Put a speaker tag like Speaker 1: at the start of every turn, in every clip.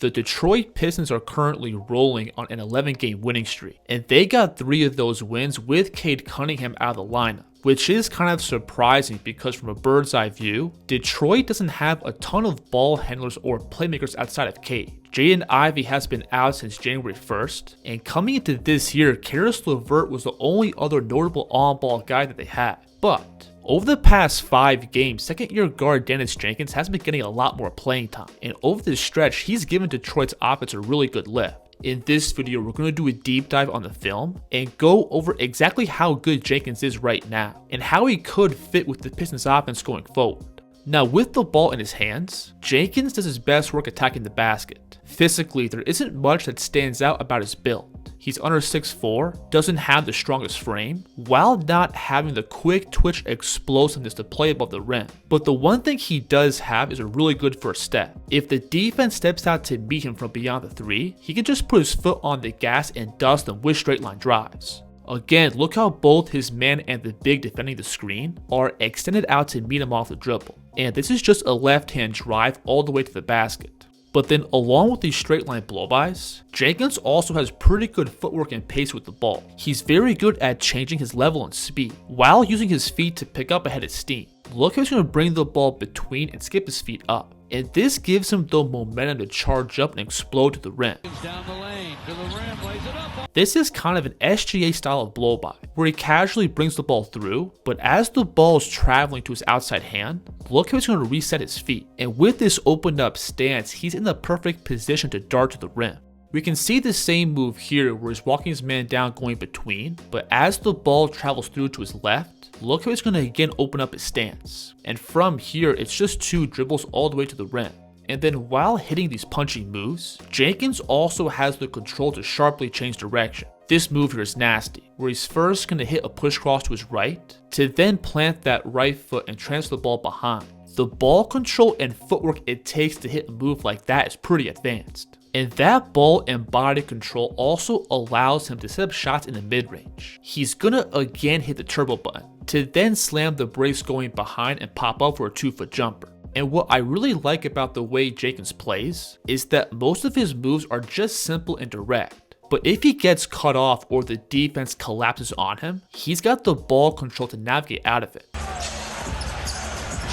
Speaker 1: The Detroit Pistons are currently rolling on an 11-game winning streak, and they got 3 of those wins with Cade Cunningham out of the lineup, which is kind of surprising because from a bird's eye view, Detroit doesn't have a ton of ball handlers or playmakers outside of Cade. Jaden Ivey has been out since January 1st, and coming into this year, Caris LeVert was the only other notable on-ball guy that they had. But over the past 5 games, second-year guard Daniss Jenkins has been getting a lot more playing time, and over this stretch, he's given Detroit's offense a really good lift. In this video, we're going to do a deep dive on the film and go over exactly how good Jenkins is right now and how he could fit with the Pistons offense going forward. Now, with the ball in his hands, Jenkins does his best work attacking the basket. Physically, there isn't much that stands out about his build. He's under 6'4", doesn't have the strongest frame, while not having the quick twitch explosiveness to play above the rim. But the one thing he does have is a really good first step. If the defense steps out to meet him from beyond the 3, he can just put his foot on the gas and dust them with straight line drives. Again, look how both his man and the big defending the screen are extended out to meet him off the dribble. And this is just a left-hand drive all the way to the basket. But then along with these straight line blow-bys, Jenkins also has pretty good footwork and pace with the ball. He's very good at changing his level and speed, while using his feet to pick up ahead of steam. Look how he's going to bring the ball between and skip his feet up. And this gives him the momentum to charge up and explode to the rim. This is kind of an SGA style of blow-by, where he casually brings the ball through, but as the ball is traveling to his outside hand, look how he's going to reset his feet. And with this opened up stance, he's in the perfect position to dart to the rim. We can see the same move here where he's walking his man down going between, but as the ball travels through to his left, look how he's going to again open up his stance. And from here, it's just 2 dribbles all the way to the rim. And then while hitting these punching moves, Jenkins also has the control to sharply change direction. This move here is nasty, where he's first going to hit a push cross to his right, to then plant that right foot and transfer the ball behind. The ball control and footwork it takes to hit a move like that is pretty advanced. And that ball and body control also allows him to set up shots in the mid-range. He's gonna again hit the turbo button, to then slam the brace going behind and pop up for a 2-foot jumper. And what I really like about the way Jenkins plays is that most of his moves are just simple and direct. But if he gets cut off or the defense collapses on him, he's got the ball control to navigate out of it.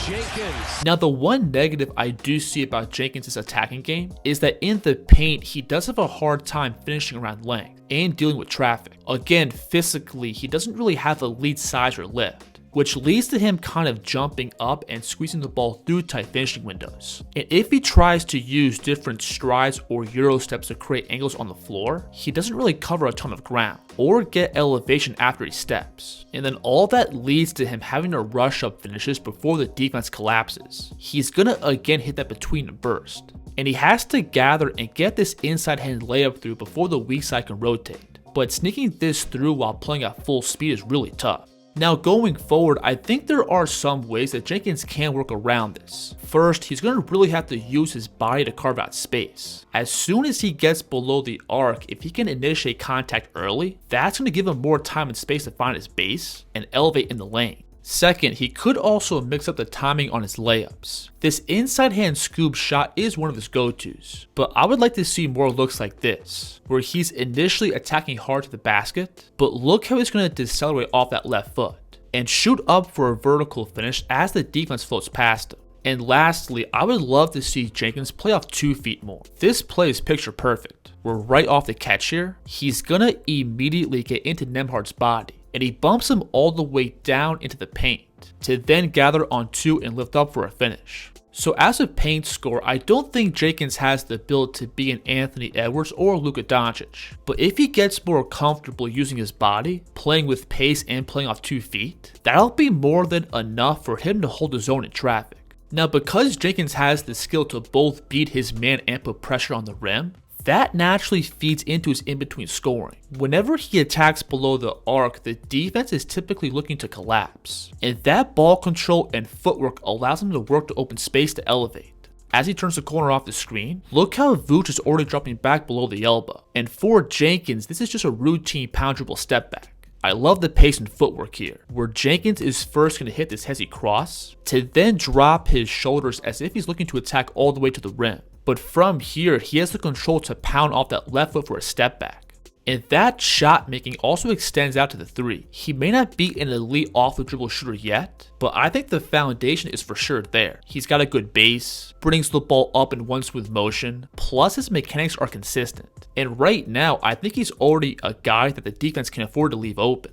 Speaker 1: Jenkins. Now, the one negative I do see about Jenkins' attacking game is that in the paint, he does have a hard time finishing around length and dealing with traffic. Again, physically, he doesn't really have elite size or lift, which leads to him kind of jumping up and squeezing the ball through tight finishing windows. And if he tries to use different strides or Euro steps to create angles on the floor, he doesn't really cover a ton of ground or get elevation after he steps. And then all that leads to him having to rush up finishes before the defense collapses. He's gonna again hit that between and burst. And he has to gather and get this inside hand layup through before the weak side can rotate. But sneaking this through while playing at full speed is really tough. Now going forward, I think there are some ways that Jenkins can work around this. First, he's going to really have to use his body to carve out space. As soon as he gets below the arc, if he can initiate contact early, that's going to give him more time and space to find his base and elevate in the lane. Second, he could also mix up the timing on his layups. This inside hand scoop shot is one of his go-tos, but I would like to see more looks like this, where he's initially attacking hard to the basket, but look how he's going to decelerate off that left foot and shoot up for a vertical finish as the defense floats past him. And lastly, I would love to see Jenkins play off 2 feet more. This play is picture perfect, where right off the catch here, he's going to immediately get into Nembhard's body, and he bumps him all the way down into the paint to then gather on 2 and lift up for a finish. So as a paint scorer, I don't think Jenkins has the build to be an Anthony Edwards or Luka Doncic. But if he gets more comfortable using his body, playing with pace and playing off 2 feet, that'll be more than enough for him to hold his own in traffic. Now, because Jenkins has the skill to both beat his man and put pressure on the rim, that naturally feeds into his in-between scoring. Whenever he attacks below the arc, the defense is typically looking to collapse, and that ball control and footwork allows him to work to open space to elevate. As he turns the corner off the screen, look how Vooch is already dropping back below the elbow. And for Jenkins, this is just a routine pound dribble step back. I love the pace and footwork here, where Jenkins is first going to hit this hezzy cross, to then drop his shoulders as if he's looking to attack all the way to the rim. but from here, he has the control to pound off that left foot for a step back. And that shot making also extends out to the 3. He may not be an elite off the dribble shooter yet, but I think the foundation is for sure there. He's got a good base, brings the ball up in one smooth motion, plus his mechanics are consistent. And right now, I think he's already a guy that the defense can afford to leave open.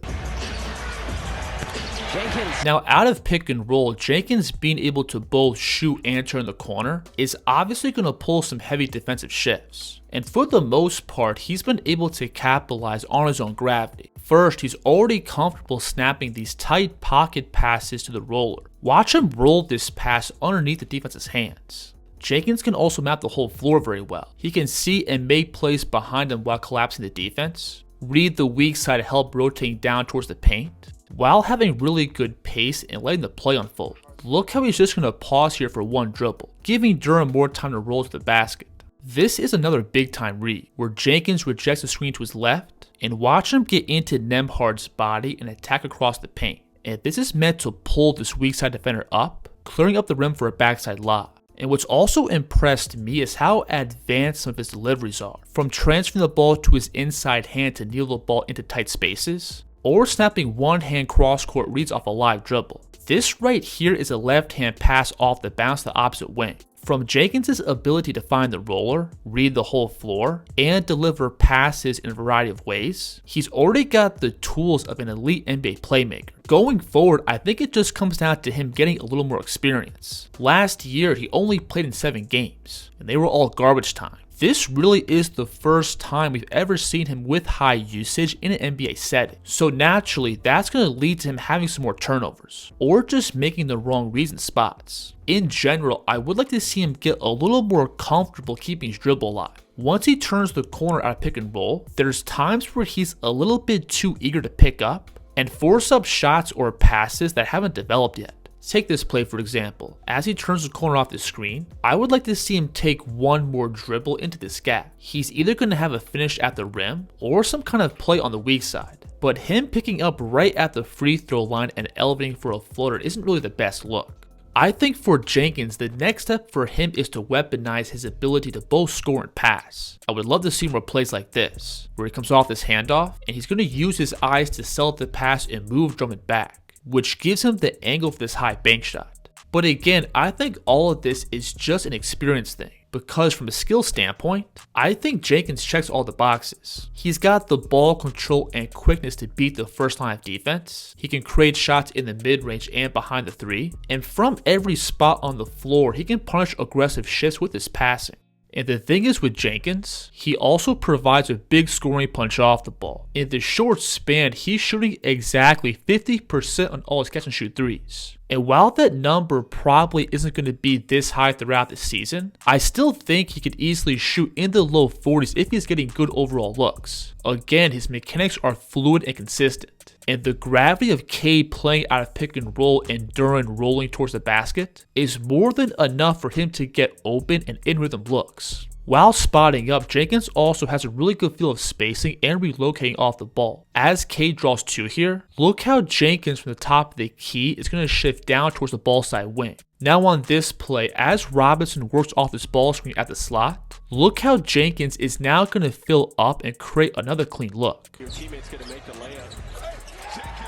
Speaker 2: Jenkins.
Speaker 1: Now, out of pick and roll, Jenkins being able to both shoot and turn the corner is obviously going to pull some heavy defensive shifts. And for the most part, he's been able to capitalize on his own gravity. First, he's already comfortable snapping these tight pocket passes to the roller. Watch him roll this pass underneath the defense's hands. Jenkins can also map the whole floor very well. He can see and make plays behind him while collapsing the defense, read the weak side to help rotating down towards the paint, while having really good pace and letting the play unfold. Look how he's just going to pause here for one dribble, giving Duren more time to roll to the basket. This is another big time read, where Jenkins rejects the screen to his left, and watch him get into Nembhard's body and attack across the paint. And this is meant to pull this weak side defender up, clearing up the rim for a backside lob. And what's also impressed me is how advanced some of his deliveries are, from transferring the ball to his inside hand to kneel the ball into tight spaces, or snapping one-hand cross-court reads off a live dribble. This right here is a left-hand pass off the bounce to the opposite wing. From Jenkins' ability to find the roller, read the whole floor, and deliver passes in a variety of ways, he's already got the tools of an elite NBA playmaker. Going forward, I think it just comes down to him getting a little more experience. Last year, he only played in 7 games, and they were all garbage time. This really is the first time we've ever seen him with high usage in an NBA setting. So naturally, that's going to lead to him having some more turnovers, or just making the wrong reads in spots. In general, I would like to see him get a little more comfortable keeping his dribble alive. Once he turns the corner out of pick and roll, there's times where he's a little bit too eager to pick up and force up shots or passes that haven't developed yet. Take this play for example. As he turns the corner off the screen, I would like to see him take one more dribble into this gap. He's either going to have a finish at the rim or some kind of play on the weak side. But him picking up right at the free throw line and elevating for a floater isn't really the best look. I think for Jenkins, the next step for him is to weaponize his ability to both score and pass. I would love to see more plays like this, where he comes off this handoff and he's going to use his eyes to sell the pass and move Drummond back, which gives him the angle for this high bank shot. But again, I think all of this is just an experience thing, because from a skill standpoint, I think Jenkins checks all the boxes. He's got the ball control and quickness to beat the first line of defense. He can create shots in the mid-range and behind the 3, and from every spot on the floor, he can punish aggressive shifts with his passing. And the thing is with Jenkins, he also provides a big scoring punch off the ball. In the short span, he's shooting exactly 50% on all his catch and shoot threes. And while that number probably isn't going to be this high throughout the season, I still think he could easily shoot in the low 40s if he's getting good overall looks. Again, his mechanics are fluid and consistent, and the gravity of Cade playing out of pick and roll and Duren rolling towards the basket is more than enough for him to get open and in rhythm looks. While spotting up, Jenkins also has a really good feel of spacing and relocating off the ball. As Cade draws 2 here, look how Jenkins from the top of the key is going to shift down towards the ball side wing. Now on this play, as Robinson works off this ball screen at the slot, look how Jenkins is now going to fill up and create another clean look.
Speaker 2: Your teammate's gonna make the layup.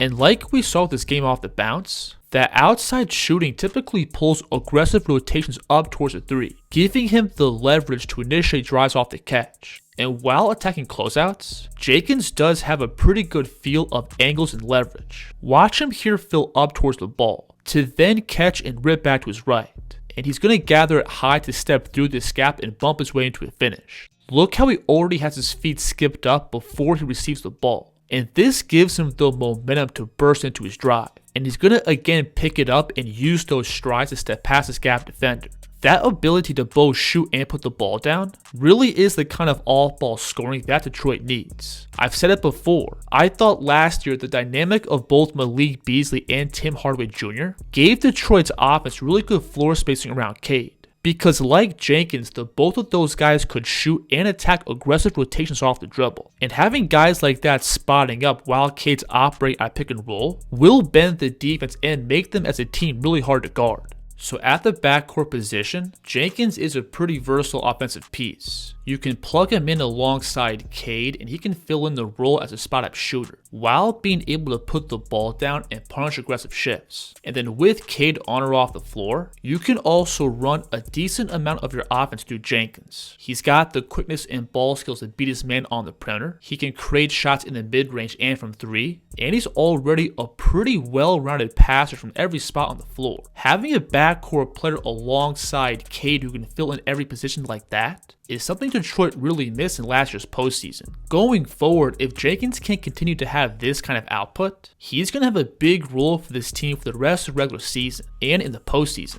Speaker 1: And like we saw with this game off the bounce, that outside shooting typically pulls aggressive rotations up towards the 3, giving him the leverage to initiate drives off the catch. And while attacking closeouts, Jenkins does have a pretty good feel of angles and leverage. Watch him here fill up towards the ball, to then catch and rip back to his right. And he's going to gather it high to step through this gap and bump his way into a finish. Look how he already has his feet skipped up before he receives the ball. And this gives him the momentum to burst into his drive. And he's going to again pick it up and use those strides to step past his gap defender. That ability to both shoot and put the ball down really is the kind of all-ball scoring that Detroit needs. I've said it before, I thought last year the dynamic of both Malik Beasley and Tim Hardaway Jr. gave Detroit's offense really good floor spacing around Cade. Because like Jenkins, both of those guys could shoot and attack aggressive rotations off the dribble. And having guys like that spotting up while Cade's operate at pick and roll will bend the defense and make them as a team really hard to guard. So at the backcourt position, Jenkins is a pretty versatile offensive piece. You can plug him in alongside Cade and he can fill in the role as a spot-up shooter, while being able to put the ball down and punish aggressive shifts. And then with Cade on or off the floor, you can also run a decent amount of your offense through Jenkins. He's got the quickness and ball skills to beat his man on the perimeter. He can create shots in the mid-range and from 3, and he's already a pretty well-rounded passer from every spot on the floor. Having a backcourt player alongside Cade who can fill in every position like that is something Detroit really missed in last year's postseason. Going forward, if Jenkins can continue to have this kind of output, he's going to have a big role for this team for the rest of the regular season and in the postseason.